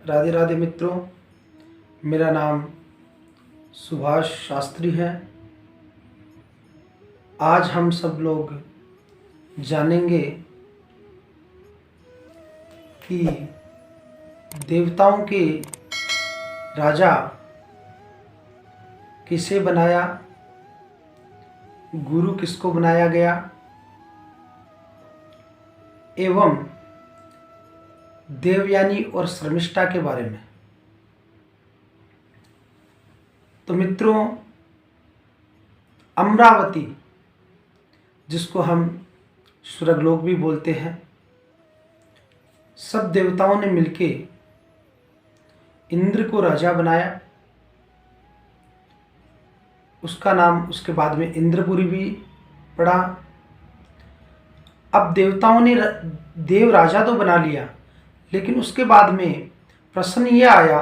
राधे राधे मित्रों, मेरा नाम सुभाष शास्त्री है। आज हम सब लोग जानेंगे कि देवताओं के राजा किसे बनाया, गुरु किसको बनाया गया एवं देवयानी और शर्मिष्ठा के बारे में। तो मित्रों, अमरावती जिसको हम स्वर्गलोक भी बोलते हैं, सब देवताओं ने मिलके इंद्र को राजा बनाया। उसका नाम उसके बाद में इंद्रपुरी भी पड़ा। अब देवताओं ने देव राजा तो बना लिया, लेकिन उसके बाद में प्रश्न यह आया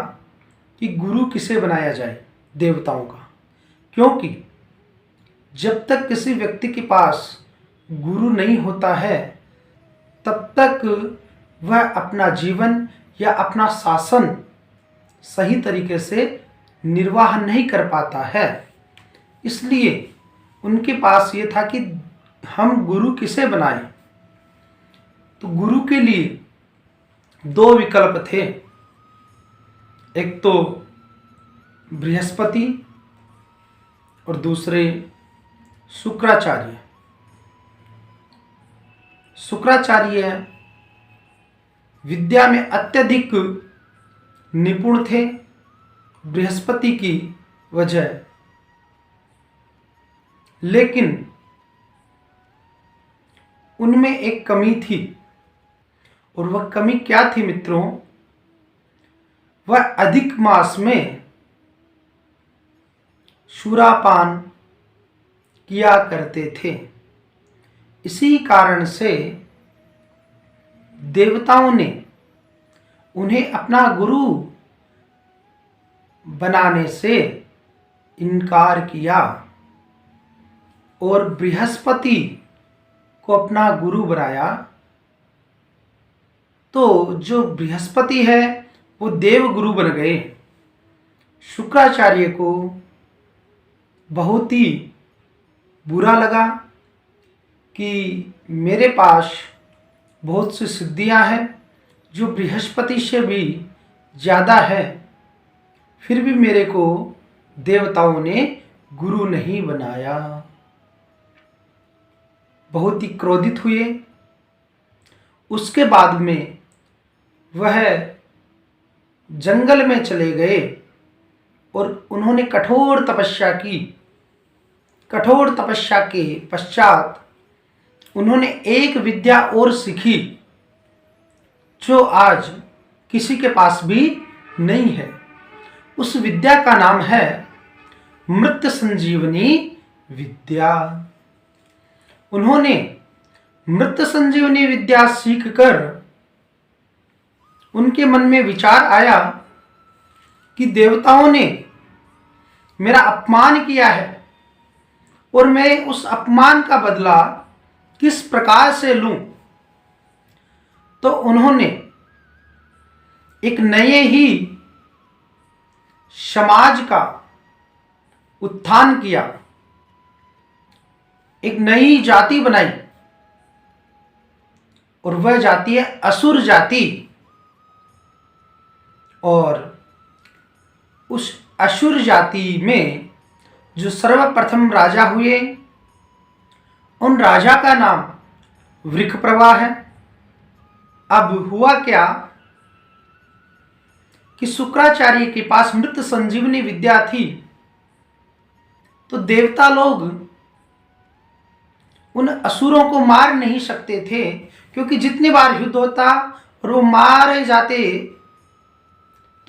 कि गुरु किसे बनाया जाए देवताओं का, क्योंकि जब तक किसी व्यक्ति के पास गुरु नहीं होता है तब तक वह अपना जीवन या अपना शासन सही तरीके से निर्वाह नहीं कर पाता है। इसलिए उनके पास ये था कि हम गुरु किसे बनाएं। तो गुरु के लिए दो विकल्प थे, एक तो बृहस्पति और दूसरे शुक्राचार्य। शुक्राचार्य विद्या में अत्यधिक निपुण थे, बृहस्पति की वजह, लेकिन उनमें एक कमी थी। और वह कमी क्या थी मित्रों? वह अधिक मास में शूरापान किया करते थे। इसी कारण से देवताओं ने उन्हें अपना गुरु बनाने से इनकार किया और बृहस्पति को अपना गुरु बनाया। तो जो बृहस्पति है वो देव गुरु बन गए। शुक्राचार्य को बहुत ही बुरा लगा कि मेरे पास बहुत सी सिद्धियां हैं जो बृहस्पति से भी ज़्यादा है, फिर भी मेरे को देवताओं ने गुरु नहीं बनाया। बहुत ही क्रोधित हुए। उसके बाद में वह जंगल में चले गए और उन्होंने कठोर तपस्या की। कठोर तपस्या के पश्चात उन्होंने एक विद्या और सीखी जो आज किसी के पास भी नहीं है। उस विद्या का नाम है मृत संजीवनी विद्या। उन्होंने मृत संजीवनी विद्या सीखकर उनके मन में विचार आया कि देवताओं ने मेरा अपमान किया है और मैं उस अपमान का बदला किस प्रकार से लूं। तो उन्होंने एक नए ही समाज का उत्थान किया, एक नई जाति बनाई और वह जाति है असुर जाति। और उस असुर जाति में जो सर्वप्रथम राजा हुए, उन राजा का नाम वृषप्रवा है। अब हुआ क्या कि शुक्राचार्य के पास मृत संजीवनी विद्या थी, तो देवता लोग उन असुरों को मार नहीं सकते थे, क्योंकि जितनी बार युद्ध होता और वो मारे जाते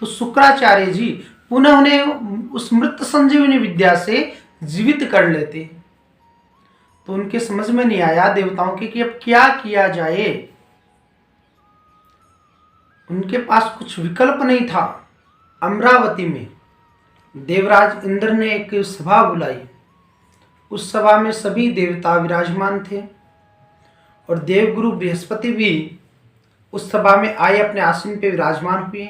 तो शुक्राचार्य जी पुनः उन्हें उस मृत संजीवनी विद्या से जीवित कर लेते। तो उनके समझ में नहीं आया देवताओं के कि अब क्या किया जाए। उनके पास कुछ विकल्प नहीं था। अमरावती में देवराज इंद्र ने एक सभा बुलाई। उस सभा में सभी देवता विराजमान थे और देवगुरु बृहस्पति भी उस सभा में आए, अपने आसन पे विराजमान हुए।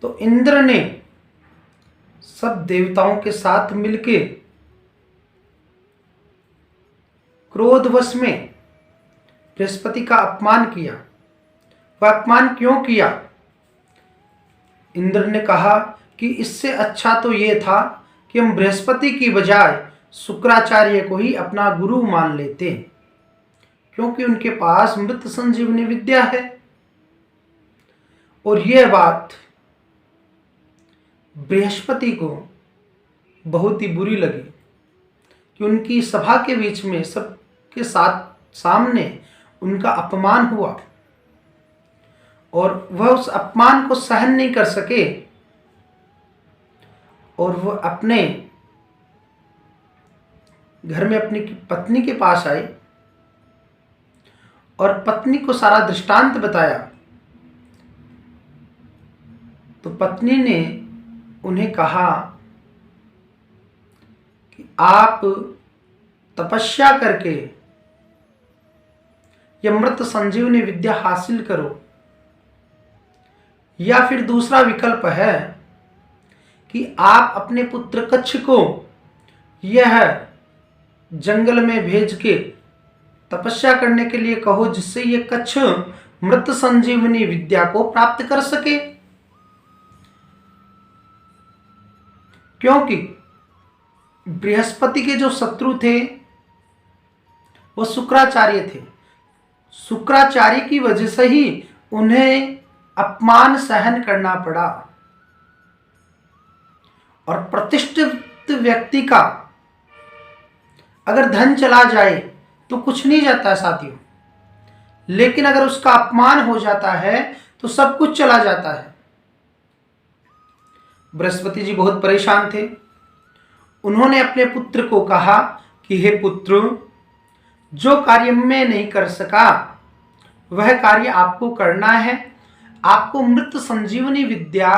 तो इंद्र ने सब देवताओं के साथ मिलके क्रोधवश में बृहस्पति का अपमान किया। वह अपमान क्यों किया? इंद्र ने कहा कि इससे अच्छा तो ये था कि हम बृहस्पति की बजाय शुक्राचार्य को ही अपना गुरु मान लेते, क्योंकि उनके पास मृत संजीवनी विद्या है। और यह बात बृहस्पति को बहुत ही बुरी लगी कि उनकी सभा के बीच में सबके सामने उनका अपमान हुआ और वह उस अपमान को सहन नहीं कर सके और वह अपने घर में अपनी पत्नी के पास आए और पत्नी को सारा दृष्टांत बताया। तो पत्नी ने उन्हें कहा कि आप तपस्या करके यह मृत संजीवनी विद्या हासिल करो, या फिर दूसरा विकल्प है कि आप अपने पुत्र कच्छ को यह जंगल में भेज के तपस्या करने के लिए कहो, जिससे यह कच्छ मृत संजीवनी विद्या को प्राप्त कर सके। क्योंकि बृहस्पति के जो शत्रु थे वो शुक्राचार्य थे। शुक्राचार्य की वजह से ही उन्हें अपमान सहन करना पड़ा। और प्रतिष्ठित व्यक्ति का अगर धन चला जाए तो कुछ नहीं जाता साथियों, लेकिन अगर उसका अपमान हो जाता है तो सब कुछ चला जाता है। बृहस्पति जी बहुत परेशान थे। उन्होंने अपने पुत्र को कहा कि हे पुत्र, जो कार्य मैं नहीं कर सका वह कार्य आपको करना है। आपको मृत संजीवनी विद्या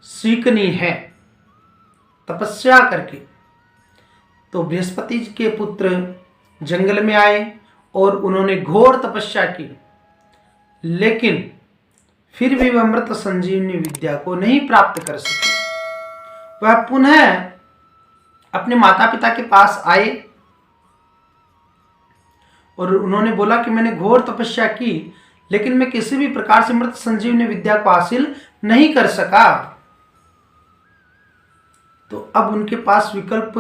सीखनी है तपस्या करके। तो बृहस्पति जी के पुत्र जंगल में आए और उन्होंने घोर तपस्या की, लेकिन फिर भी वह मृत संजीवनी विद्या को नहीं प्राप्त कर सके। वह पुनः अपने माता पिता के पास आए और उन्होंने बोला कि मैंने घोर तपस्या की, लेकिन मैं किसी भी प्रकार से मृत संजीवनी विद्या को हासिल नहीं कर सका। तो अब उनके पास विकल्प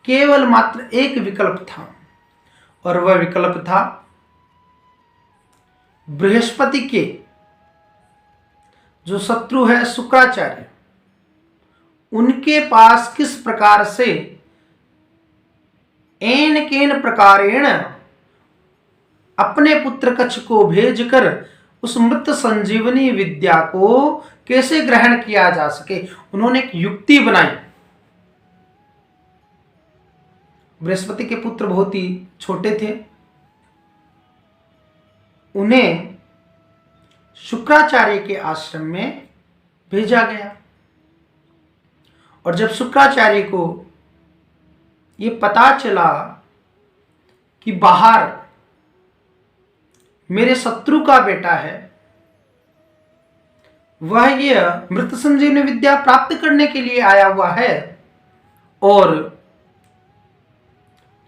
केवल मात्र एक विकल्प था, और वह विकल्प था बृहस्पति के जो शत्रु है शुक्राचार्य, उनके पास किस प्रकार से एन केन प्रकारेण अपने पुत्र कच्छ को भेजकर उस मृत संजीवनी विद्या को कैसे ग्रहण किया जा सके। उन्होंने एक युक्ति बनाई। बृहस्पति के पुत्र बहुत ही छोटे थे, उन्हें शुक्राचार्य के आश्रम में भेजा गया। और जब शुक्राचार्य को ये पता चला कि बाहर मेरे शत्रु का बेटा है, वह यह मृत संजीवनी विद्या प्राप्त करने के लिए आया हुआ है, और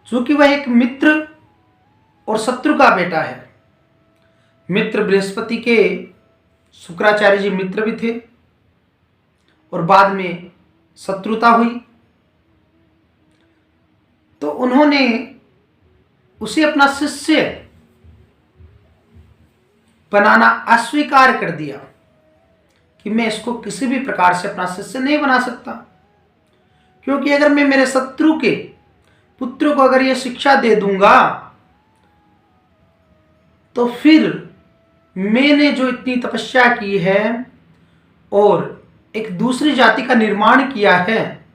चूंकि वह एक मित्र और शत्रु का बेटा है, मित्र बृहस्पति के शुक्राचार्य जी मित्र भी थे और बाद में शत्रुता हुई, तो उन्होंने उसे अपना शिष्य बनाना अस्वीकार कर दिया कि मैं इसको किसी भी प्रकार से अपना शिष्य नहीं बना सकता, क्योंकि अगर मैं मेरे शत्रु के पुत्र को अगर यह शिक्षा दे दूंगा तो फिर मैंने जो इतनी तपस्या की है और एक दूसरी जाति का निर्माण किया है,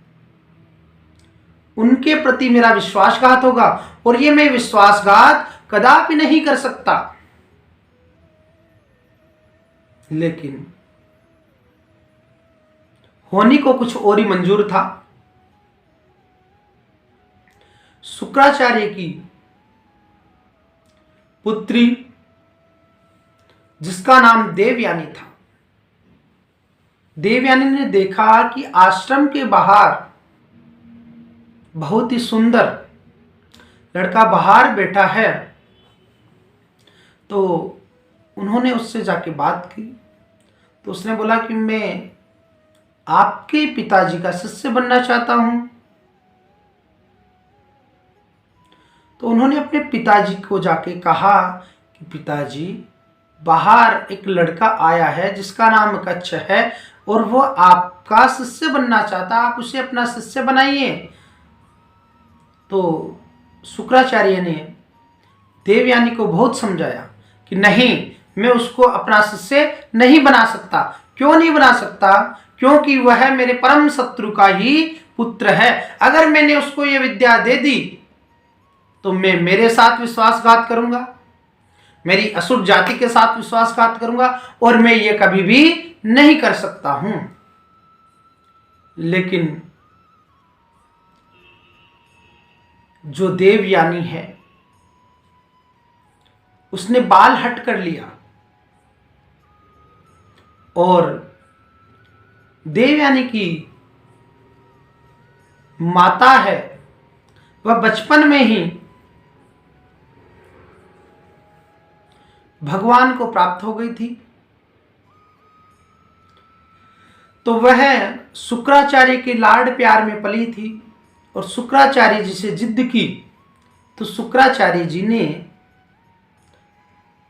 उनके प्रति मेरा विश्वासघात होगा, और ये मैं विश्वासघात कदापि नहीं कर सकता। लेकिन होनी को कुछ और ही मंजूर था। शुक्राचार्य की पुत्री, जिसका नाम देवयानी था, देवयानी ने देखा कि आश्रम के बाहर बहुत ही सुंदर लड़का बाहर बैठा है। तो उन्होंने उससे जाके बात की। तो उसने बोला कि मैं आपके पिताजी का शिष्य बनना चाहता हूं। तो उन्होंने अपने पिताजी को जाके कहा कि पिताजी, बाहर एक लड़का आया है जिसका नाम कच्छ है और वो आपका शिष्य बनना चाहता, आप उसे अपना शिष्य बनाइए। तो शुक्राचार्य ने देवयानी को बहुत समझाया कि नहीं, मैं उसको अपना शिष्य नहीं बना सकता। क्यों नहीं बना सकता? क्योंकि वह मेरे परम शत्रु का ही पुत्र है। अगर मैंने उसको ये विद्या दे दी तो मैं मेरे साथ विश्वासघात करूंगा, मेरी असुर जाति के साथ विश्वासघात करूंगा, और मैं ये कभी भी नहीं कर सकता हूं। लेकिन जो देवयानी है उसने बाल हट कर लिया, और देवयानी की माता है वह बचपन में ही भगवान को प्राप्त हो गई थी। तो वह शुक्राचार्य के लाड प्यार में पली थी, और शुक्राचार्य जी से जिद की तो शुक्राचार्य जी ने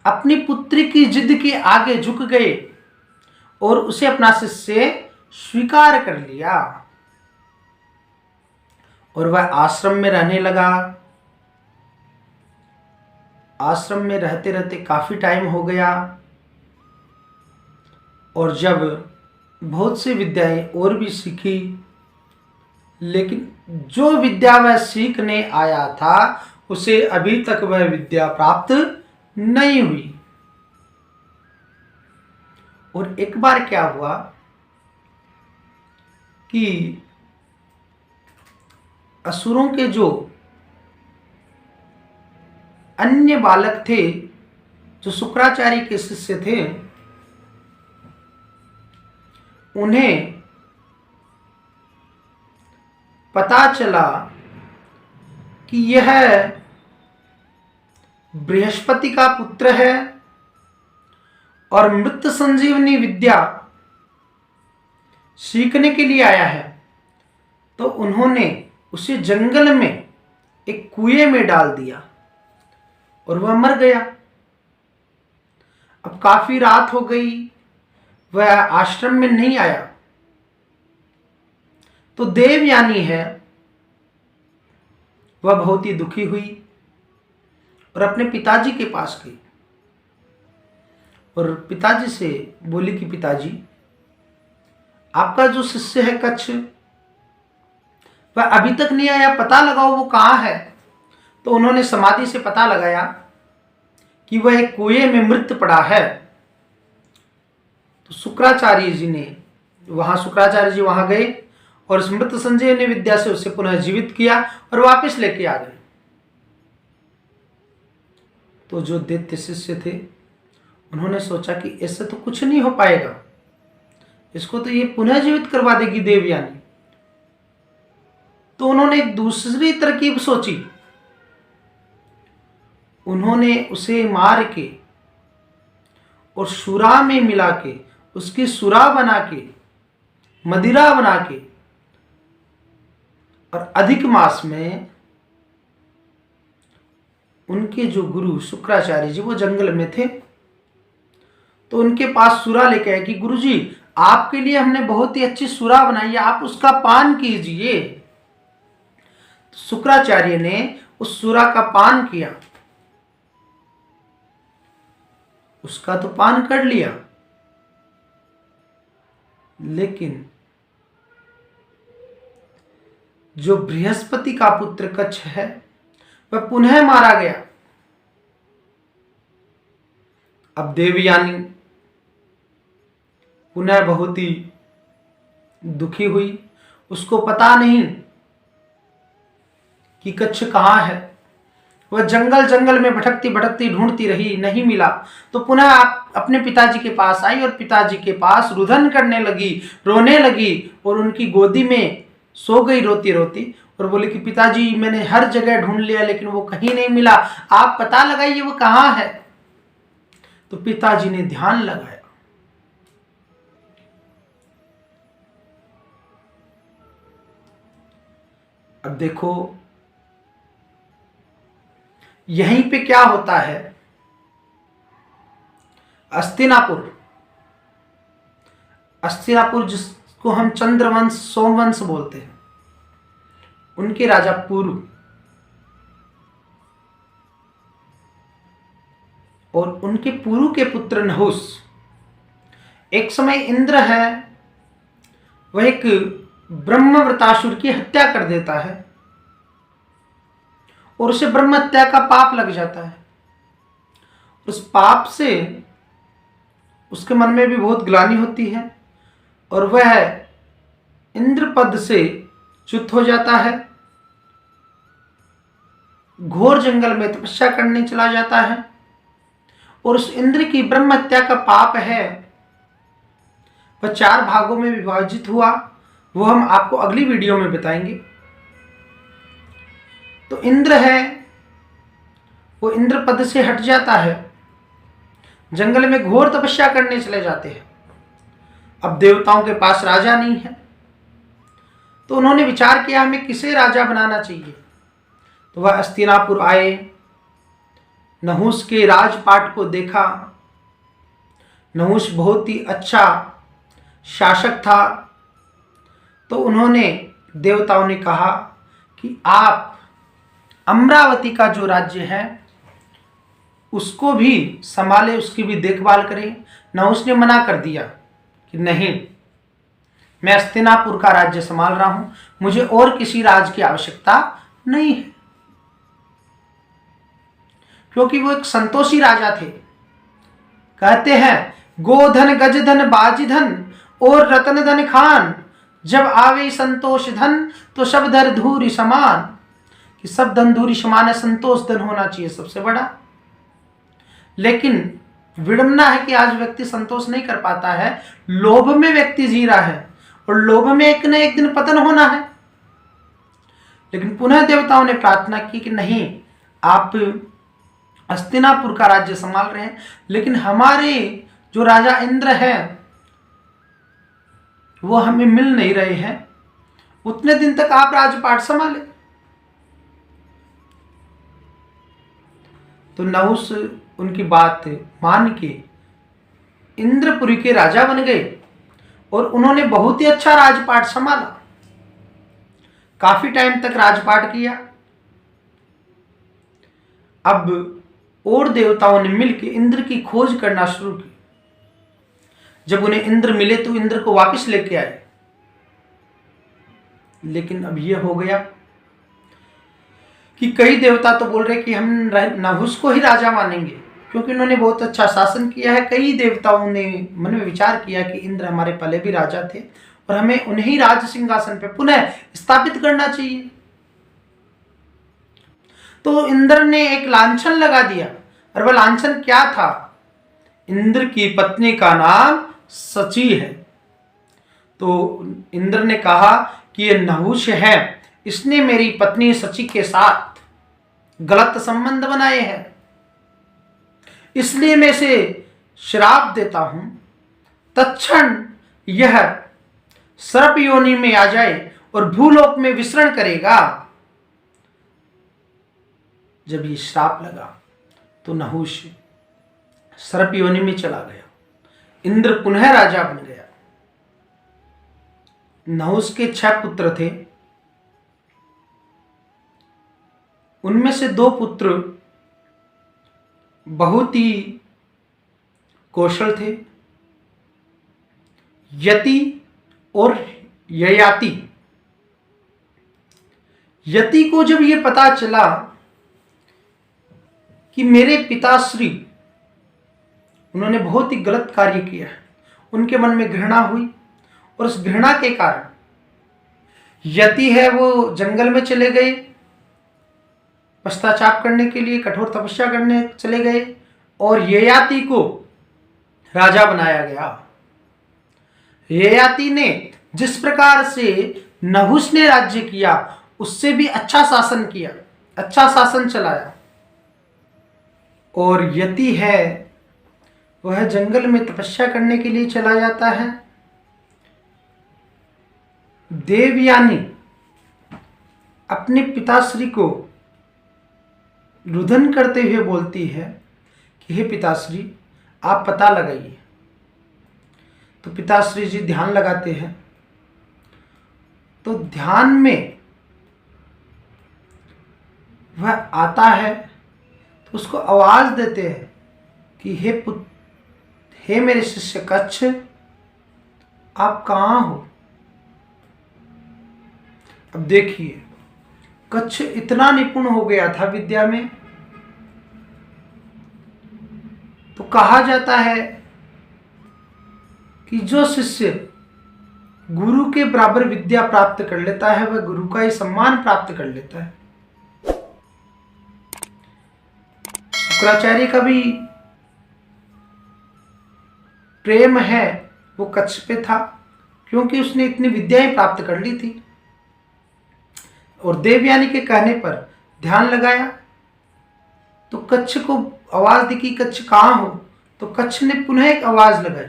अपनी पुत्री की जिद के आगे झुक गए और उसे अपना शिष्य स्वीकार कर लिया, और वह आश्रम में रहने लगा। आश्रम में रहते रहते काफी टाइम हो गया, और जब बहुत सी विद्याएं और भी सीखी, लेकिन जो विद्या वह सीखने आया था उसे अभी तक वह विद्या प्राप्त नहीं हुई। और एक बार क्या हुआ कि असुरों के जो अन्य बालक थे जो शुक्राचार्य के शिष्य थे, उन्हें पता चला कि यह बृहस्पति का पुत्र है और मृत संजीवनी विद्या सीखने के लिए आया है। तो उन्होंने उसे जंगल में एक कुएं में डाल दिया और वह मर गया। अब काफी रात हो गई, वह आश्रम में नहीं आया। तो देवयानी है वह बहुत ही दुखी हुई और अपने पिताजी के पास गई और पिताजी से बोली कि पिताजी, आपका जो शिष्य है कच्छ, वह अभी तक नहीं आया, पता लगाओ वो कहाँ है। तो उन्होंने समाधि से पता लगाया कि वह एक कुएं में मृत पड़ा है। तो शुक्राचार्य जी वहां गए और मृत संजीवनी विद्या से उसे पुनः जीवित किया और वापस लेके आ गए। तो जो दैत्य शिष्य थे उन्होंने सोचा कि इससे तो कुछ नहीं हो पाएगा, इसको तो ये पुनः जीवित करवा देगी देवयानी। तो उन्होंने एक दूसरी तरकीब सोची। उन्होंने उसे मार के और सुरा में मिला के उसकी सुरा बना के, मदिरा बना के, और अधिक मास में उनके जो गुरु शुक्राचार्य जी वो जंगल में थे, तो उनके पास सुरा लेके आए कि गुरुजी, आपके लिए हमने बहुत ही अच्छी सुरा बनाई है, आप उसका पान कीजिए। तो शुक्राचार्य ने उस सुरा का पान किया, उसका तो पान कर लिया, लेकिन जो बृहस्पति का पुत्र कच्छ है वह पुनः मारा गया। अब देवयानी पुनः बहुत ही दुखी हुई। उसको पता नहीं कि कच्छ कहाँ है, वह जंगल जंगल में भटकती भटकती ढूंढती रही, नहीं मिला। तो पुनः आप अपने पिताजी के पास आई और पिताजी के पास रुदन करने लगी, रोने लगी और उनकी गोदी में सो गई रोती रोती, और बोले कि पिताजी मैंने हर जगह ढूंढ लिया लेकिन वो कहीं नहीं मिला, आप पता लगाइए वो कहाँ है। तो पिताजी ने ध्यान लगाया। अब देखो यहीं पे क्या होता है, अस्तिनापुर, अस्तिनापुर जिसको हम चंद्रवंश सोमवंश बोलते हैं, उनके राजा पुरु और उनके पुरु के पुत्र नहुस, एक समय इंद्र है वह एक ब्रह्मवृतासुर की हत्या कर देता है और उसे ब्रह्म हत्या का पाप लग जाता है। उस पाप से उसके मन में भी बहुत ग्लानि होती है और वह इंद्र पद से च्युत हो जाता है, घोर जंगल में तपस्या करने चला जाता है। और उस इंद्र की ब्रह्म हत्या का पाप है वह 4 भागों में विभाजित हुआ, वो हम आपको अगली वीडियो में बताएंगे। तो इंद्र है वो इंद्र पद से हट जाता है, जंगल में घोर तपस्या करने चले जाते हैं। अब देवताओं के पास राजा नहीं है, तो उन्होंने विचार किया हमें किसे राजा बनाना चाहिए। तो वह अस्तिनापुर आए, नहुस के राजपाट को देखा। नहुस बहुत ही अच्छा शासक था, तो उन्होंने देवताओं ने कहा कि आप अमरावती का जो राज्य है उसको भी संभाले, उसकी भी देखभाल करें। नहुस ने मना कर दिया कि नहीं, मैं अस्तिनापुर का राज्य संभाल रहा हूं, मुझे और किसी राज की आवश्यकता नहीं है, क्योंकि वो एक संतोषी राजा थे। कहते हैं गोधन गजधन बाजीधन और रतन धन खान, जब आवे संतोष धन तो सब धर धूरी समान, कि सब धन धूरी समान है, संतोष धन होना चाहिए सबसे बड़ा। लेकिन विडंबना है कि आज व्यक्ति संतोष नहीं कर पाता है, लोभ में व्यक्ति जी रहा है और लोभ में एक न एक दिन पतन होना है। लेकिन पुनः देवताओं ने प्रार्थना की कि नहीं, आप अस्तिनापुर का राज्य संभाल रहे हैं, लेकिन हमारे जो राजा इंद्र है वो हमें मिल नहीं रहे हैं, उतने दिन तक आप राजपाट संभाले। तो नहुस उनकी बात मान के इंद्रपुरी के राजा बन गए और उन्होंने बहुत ही अच्छा राजपाट संभाला, काफी टाइम तक राजपाट किया। अब और देवताओं ने मिलकर इंद्र की खोज करना शुरू की। जब उन्हें इंद्र मिले तो इंद्र को वापस लेके आए, लेकिन अब यह हो गया कि कई देवता तो बोल रहे कि हम नहुस को ही राजा मानेंगे क्योंकि उन्होंने बहुत अच्छा शासन किया है। कई देवताओं ने मन में विचार किया कि इंद्र हमारे पहले भी राजा थे और हमें उन्हें ही राज सिंहासन पर पुनः स्थापित करना चाहिए। तो इंद्र ने एक लांछन लगा दिया, और वह लांछन क्या था? इंद्र की पत्नी का नाम सची है। तो इंद्र ने कहा कि यह नहुस है, इसने मेरी पत्नी सची के साथ गलत संबंध बनाए हैं, इसलिए मैं इसे श्राप देता हूं, तत्क्षण यह सर्प योनि में आ जाए और भूलोक में विचरण करेगा। जब ये श्राप लगा तो नहुस सर्प योनि में चला गया, इंद्र पुनः राजा बन गया। नहुस के 6 पुत्र थे, उनमें से 2 पुत्र बहुत ही कौशल थे, यति और ययाति। यति को जब ये पता चला कि मेरे पिताश्री उन्होंने बहुत ही गलत कार्य किया है, उनके मन में घृणा हुई और उस घृणा के कारण यति है वो जंगल में चले गए पश्चाताप करने के लिए कठोर तपस्या करने चले गए और ययाति को राजा बनाया गया। ययाति ने जिस प्रकार से नहुष ने राज्य किया उससे भी अच्छा शासन किया, अच्छा शासन चलाया। और यति है वह जंगल में तपस्या करने के लिए चला जाता है। देवयानी अपने पिताश्री को रुदन करते हुए बोलती है कि हे पिताश्री आप पता लगाइए। तो पिताश्री जी ध्यान लगाते हैं, तो ध्यान में वह आता है तो उसको आवाज देते हैं कि हे मेरे शिष्य कच्छ, आप कहाँ हो। अब देखिए कच्छ इतना निपुण हो गया था विद्या में, तो कहा जाता है कि जो शिष्य गुरु के बराबर विद्या प्राप्त कर लेता है वह गुरु का ही सम्मान प्राप्त कर लेता है। शुक्राचार्य का भी प्रेम है वो कच्छ पे था, क्योंकि उसने इतनी विद्याएं प्राप्त कर ली थी। और देवयानी के कहने पर ध्यान लगाया तो कच्छ को आवाज दी कि कच्छ कहाँ हो। तो कच्छ ने पुनः एक आवाज लगाई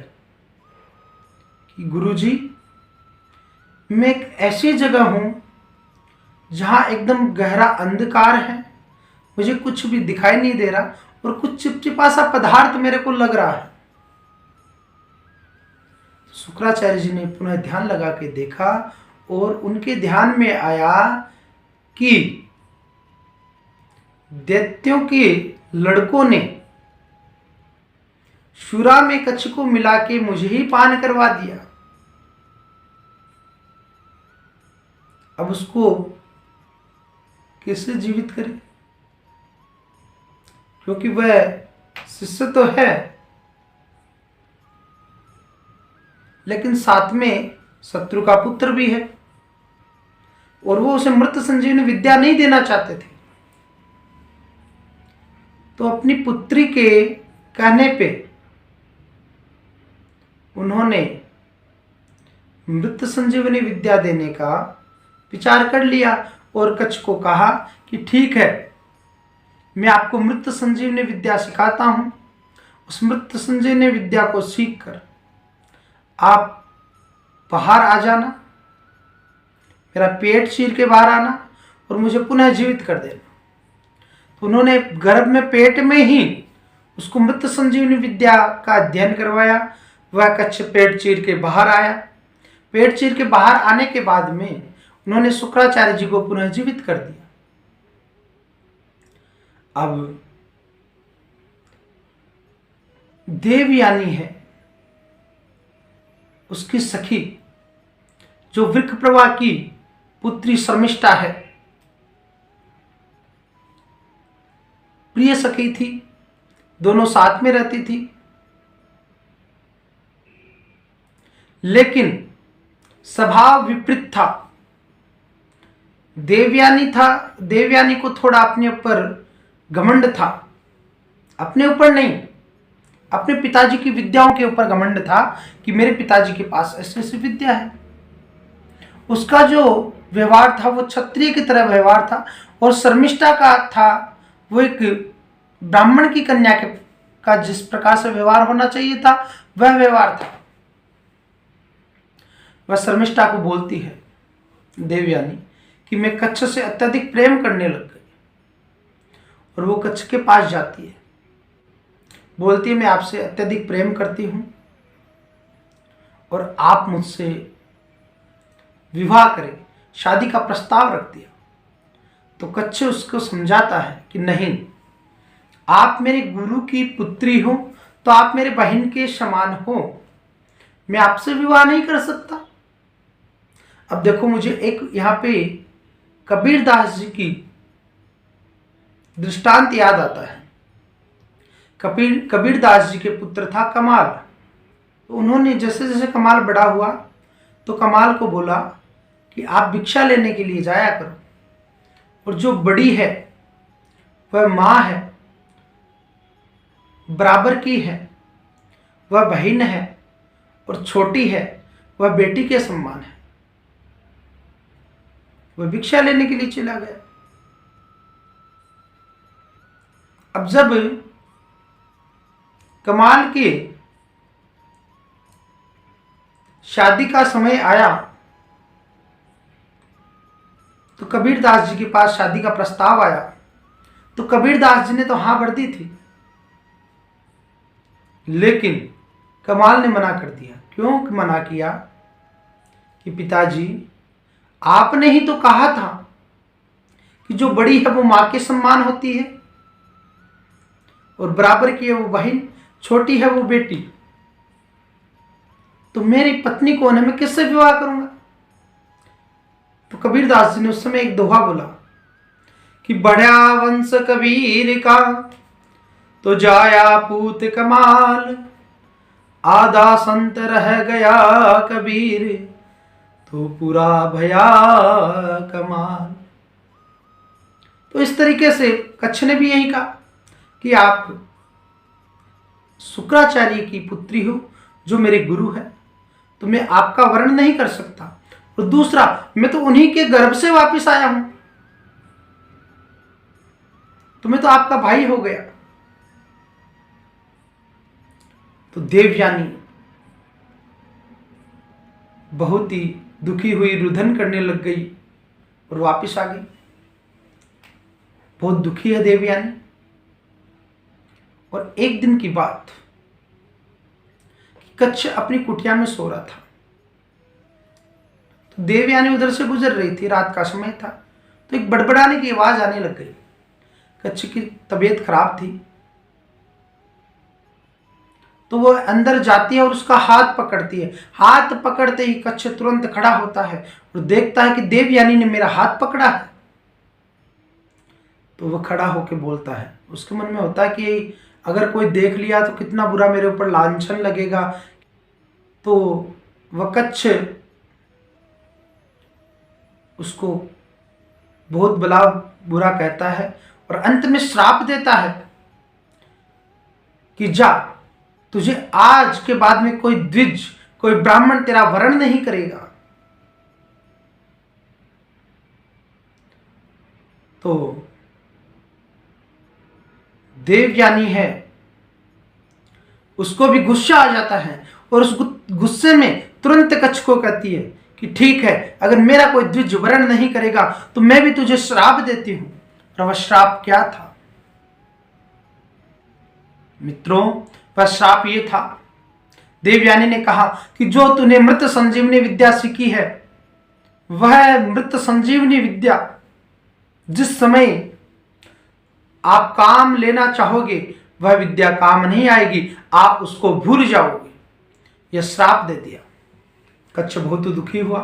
कि गुरुजी, मैं एक ऐसी जगह हूं जहां एकदम गहरा अंधकार है, मुझे कुछ भी दिखाई नहीं दे रहा और कुछ चिपचिपा सा पदार्थ मेरे को लग रहा है। शुक्राचार्य जी ने पुनः ध्यान लगा के देखा और उनके ध्यान में आया कि दैत्यों के लड़कों ने शुरा में कच्छ को मिला के मुझे ही पान करवा दिया। अब उसको कैसे जीवित करे, क्योंकि वह शिष्य तो है लेकिन साथ में शत्रु का पुत्र भी है और वो उसे मृत संजीवनी विद्या नहीं देना चाहते थे। तो अपनी पुत्री के कहने पे उन्होंने मृत संजीवनी विद्या देने का विचार कर लिया और कच्छ को कहा कि ठीक है, मैं आपको मृत संजीवनी विद्या सिखाता हूं। उस मृत संजीवनी विद्या को सीख कर आप बाहर आ जाना, मेरा पेट चीर के बाहर आना और मुझे पुनः जीवित कर देना। तो उन्होंने गर्भ में पेट में ही उसको मृत संजीवनी विद्या का अध्ययन करवाया। वह कच्छ पेट चीर के बाहर आया। पेट चीर के बाहर आने के बाद में उन्होंने शुक्राचार्य जी को पुनः जीवित कर दिया। अब देवयानी है, उसकी सखी जो वृकप्रभा की पुत्री शर्मिष्ठा है, प्रिय सखी थी, दोनों साथ में रहती थी। लेकिन स्वभाव विपरीत था। देवयानी को थोड़ा अपने ऊपर घमंड था, अपने ऊपर नहीं, अपने पिताजी की विद्याओं के ऊपर घमंड था कि मेरे पिताजी के पास ऐसी ऐसी विद्या है। उसका जो व्यवहार था वो क्षत्रिय की तरह व्यवहार था और शर्मिष्ठा का था वो एक ब्राह्मण की कन्या का जिस प्रकार से व्यवहार होना चाहिए था वह व्यवहार था। वह शर्मिष्ठा को बोलती है देवयानी कि मैं कच्छ से अत्यधिक प्रेम करने लग गई। और वो कच्छ के पास जाती है, बोलती है मैं आपसे अत्यधिक प्रेम करती हूं और आप मुझसे विवाह करें, शादी का प्रस्ताव रख दिया। तो कच्छ उसको समझाता है कि नहीं, आप मेरे गुरु की पुत्री हो तो आप मेरे बहन के समान हो, मैं आपसे विवाह नहीं कर सकता। अब देखो मुझे एक यहाँ पे कबीरदास जी की दृष्टांत याद आता है। कबीरदास जी के पुत्र था कमाल। तो उन्होंने जैसे जैसे कमाल बड़ा हुआ तो कमाल को बोला कि आप भिक्षा लेने के लिए जाया करो और जो बड़ी है वह माँ है, बराबर की है, वह बहन है और छोटी है, वह बेटी के समान है। वह भिक्षा लेने के लिए चला गया। अब जब कमाल के शादी का समय आया तो कबीरदास जी के पास शादी का प्रस्ताव आया, तो कबीरदास जी ने तो हाँ भर दी थी, लेकिन कमाल ने मना कर दिया। क्यों मना किया? कि पिताजी, आपने ही तो कहा था कि जो बड़ी है वो मां के समान होती है और बराबर की है वो बहन, छोटी है वो बेटी, तो मेरी पत्नी कौन है, मैं किससे विवाह करूंगा? तो कबीरदास जी ने उस समय एक दोहा बोला कि बढ़िया वंश कबीर का तो जाया पूत कमाल, आधा संत रह गया कबीर तो पूरा भया कमाल। तो इस तरीके से कच्छ ने भी यही कहा कि आप शुक्राचार्य की पुत्री हो, जो मेरे गुरु है, तो मैं आपका वर्ण नहीं कर सकता, और दूसरा मैं तो उन्हीं के गर्भ से वापस आया हूं, तो मैं तो आपका भाई हो गया। तो देवयानी बहुत ही दुखी हुई, रुदन करने लग गई और वापस आ गई। बहुत दुखी है देवयानी। और एक दिन की बात, कच्छ अपनी कुटिया में सो रहा था, तो देवयानी उधर से गुजर रही थी, रात का समय था, तो एक बड़बड़ाने की आवाज आने लग गई। कच्छ की तबीयत खराब थी, तो वो अंदर जाती है और उसका हाथ पकड़ती है। हाथ पकड़ते ही कच्छ तुरंत खड़ा होता है और देखता है कि देवयानी ने मेरा हाथ पकड़ा है। तो वह खड़ा होकर बोलता है, उसके मन में होता है कि अगर कोई देख लिया तो कितना बुरा मेरे ऊपर लांछन लगेगा। तो वह कच्छ उसको बहुत बुरा कहता है और अंत में श्राप देता है कि जा, तुझे आज के बाद में कोई द्विज, कोई ब्राह्मण तेरा वरण नहीं करेगा। तो देवयानी है, उसको भी गुस्सा आ जाता है और उस गुस्से में तुरंत कच्छ को कहती है कि ठीक है, अगर मेरा कोई द्विज वरण नहीं करेगा तो मैं भी तुझे श्राप देती हूं। और वह श्राप क्या था मित्रों? वह श्राप ये था, देवयानी ने कहा कि जो तूने मृत संजीवनी विद्या सीखी है, वह मृत संजीवनी विद्या जिस समय आप काम लेना चाहोगे वह विद्या काम नहीं आएगी, आप उसको भूल जाओगे। यह श्राप दे दिया। कच्छ बहुत दुखी हुआ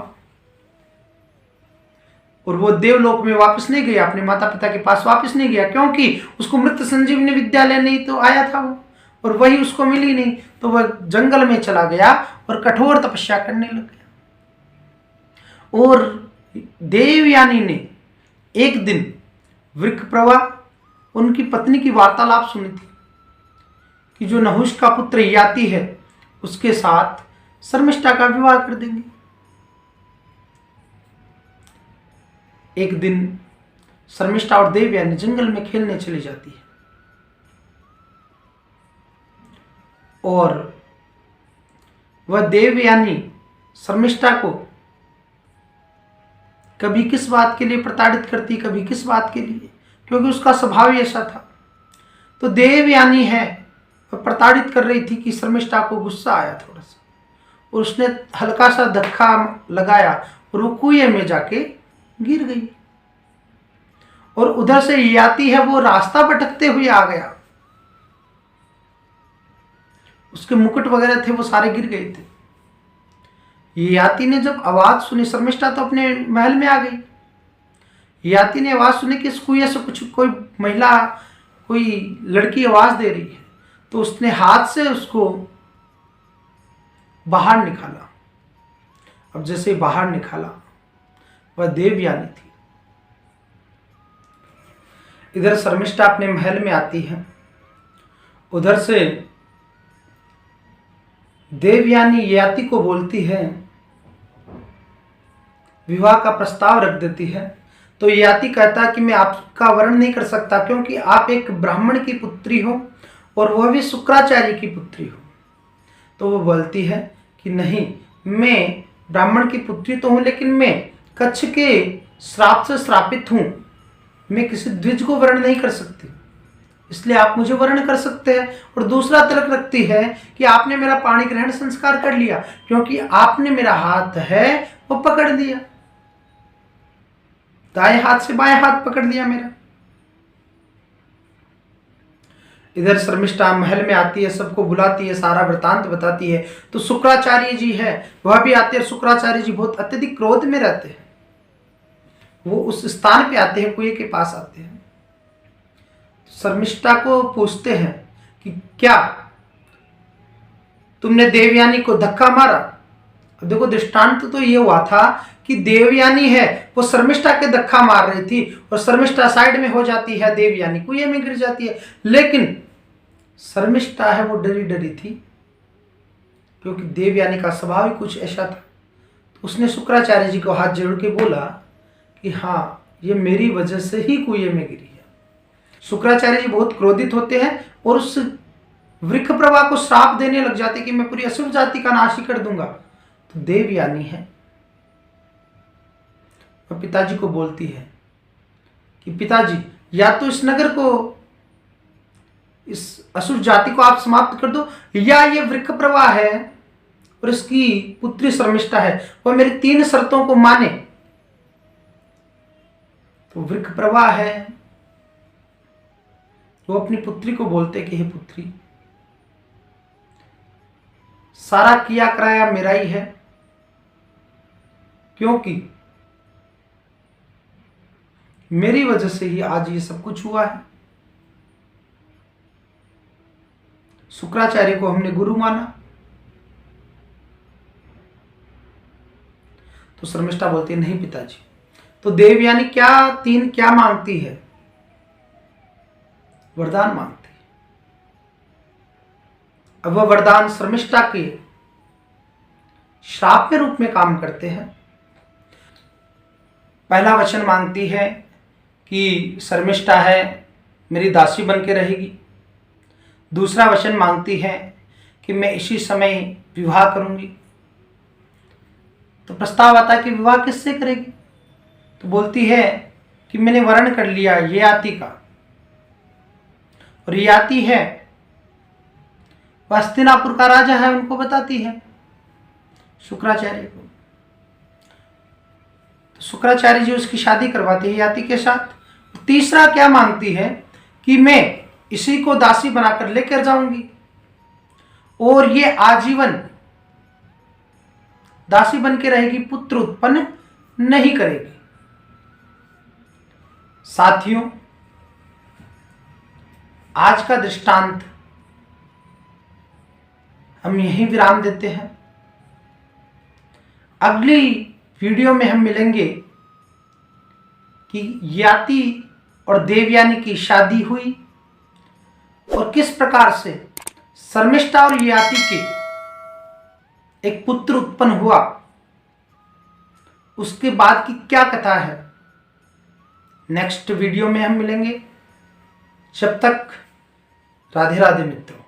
और वो देवलोक में वापस नहीं गया, अपने माता पिता के पास वापस नहीं गया, क्योंकि उसको मृत संजीवनी विद्या लेने ही तो आया था वो, और वही उसको मिली नहीं। तो वह जंगल में चला गया और कठोर तपस्या करने लग गया। और देवयानी ने एक दिन वृकप्रवा, उनकी पत्नी की वार्तालाप सुनी थी कि जो नहुष का पुत्र याति है उसके साथ शर्मिष्ठा का विवाह कर देंगे। एक दिन शर्मिष्ठा और देवयानी जंगल में खेलने चली जाती है और वह देवयानी शर्मिष्ठा को कभी किस बात के लिए प्रताड़ित करती, कभी किस बात के लिए, क्योंकि उसका स्वभाव ऐसा था। तो देवयानी है वह प्रताड़ित कर रही थी कि शर्मिष्ठा को गुस्सा आया थोड़ा सा, और उसने हल्का सा धक्का लगाया और वो कुएं में जाके गिर गई। और उधर से याति है वो रास्ता भटकते हुए आ गया, उसके मुकुट वगैरह थे वो सारे गिर गए थे। याति ने जब आवाज सुनी, शर्मिष्ठा तो अपने महल में आ गई, याति ने आवाज सुनी कि इस कुएं से कुछ कोई महिला, कोई लड़की आवाज दे रही है, तो उसने हाथ से उसको बाहर निकाला। अब जैसे बाहर निकाला, वह देवयानी थी। इधर शर्मिष्ठा अपने महल में आती है, उधर से देवयानी ययाति को बोलती है, विवाह का प्रस्ताव रख देती है। तो ययाति कहता है कि मैं आपका वर्ण नहीं कर सकता, क्योंकि आप एक ब्राह्मण की पुत्री हो और वह भी शुक्राचार्य की पुत्री हो। तो वो बोलती है कि नहीं, मैं ब्राह्मण की पुत्री तो हूँ, लेकिन मैं कच्छ के श्राप से श्रापित हूँ, मैं किसी द्विज को वर्ण नहीं कर सकती, इसलिए आप मुझे वर्ण कर सकते हैं। और दूसरा तर्क रखती है कि आपने मेरा पाणी ग्रहण संस्कार कर लिया, क्योंकि आपने मेरा हाथ है वो पकड़ लिया, दाएं हाथ से बाएं हाथ पकड़ लिया मेरा। इधर शर्मिष्ठा महल में आती है, सबको बुलाती है, सारा वृतांत बताती है। तो शुक्राचार्य जी है वह भी आते हैं। शुक्राचार्य जी बहुत अत्यधिक क्रोध में रहते हैं। वो उस स्थान पे आते हैं, कुएं के पास आते हैं। शर्मिष्ठा को पूछते हैं कि क्या तुमने देवयानी को धक्का मारा? अब देखो, दृष्टांत तो ये हुआ था कि देवयानी है वो शर्मिष्ठा के धक्का मार रही थी और शर्मिष्ठा साइड में हो जाती है, देवयानी कुएं में गिर जाती है। लेकिन शर्मिष्ठा है वो डरी डरी थी, क्योंकि देवयानी का स्वभाव ही कुछ ऐसा था। तो उसने शुक्राचार्य जी को हाथ जोड़ के बोला कि हाँ, ये मेरी वजह से ही कुएं में गिरी है। शुक्राचार्य जी बहुत क्रोधित होते हैं और उस वृक्ष प्रभा को श्राप देने लग जाते कि मैं पूरी असुर जाति का नाश ही कर दूंगा। तो देवयानी है और पिताजी को बोलती है कि पिताजी, या तो इस नगर को, इस असुर जाति को आप समाप्त कर दो, या ये वृक्ष प्रभा है और इसकी पुत्री शर्मिष्ठा है वह मेरी 3 शर्तों को माने। तो वृक्ष प्रभा है वो अपनी पुत्री को बोलते कि हे पुत्री, सारा किया कराया मेरा ही है, क्योंकि मेरी वजह से ही आज ये सब कुछ हुआ है। शुक्राचार्य को हमने गुरु माना। तो शर्मिष्ठा बोलती है नहीं पिताजी। तो देवयानी क्या मांगती है? वरदान मांगती है। अब वह वरदान शर्मिष्ठा के श्राप के रूप में काम करते हैं। पहला वचन मांगती है कि शर्मिष्ठा है मेरी दासी बन के रहेगी। दूसरा वचन मांगती है कि मैं इसी समय विवाह करूंगी। तो प्रस्ताव आता है कि विवाह किससे करेगी? तो बोलती है कि मैंने वर्ण कर लिया ययाति का, और ययाति है वह हस्तिनापुर का राजा है, उनको बताती है शुक्राचार्य को। तो शुक्राचार्य जी उसकी शादी करवाते हैं ययाति के साथ। तीसरा क्या मांगती है कि मैं इसी को दासी बनाकर लेकर जाऊंगी और ये आजीवन दासी बन के रहेगी, पुत्र उत्पन्न नहीं करेगी। साथियों, आज का दृष्टांत हम यहीं विराम देते हैं। अगली वीडियो में हम मिलेंगे कि ययाति और देवयानी की शादी हुई और किस प्रकार से शर्मिष्ठा और ययाति के एक पुत्र उत्पन्न हुआ, उसके बाद की क्या कथा है, नेक्स्ट वीडियो में हम मिलेंगे। जब तक राधे राधे मित्रों।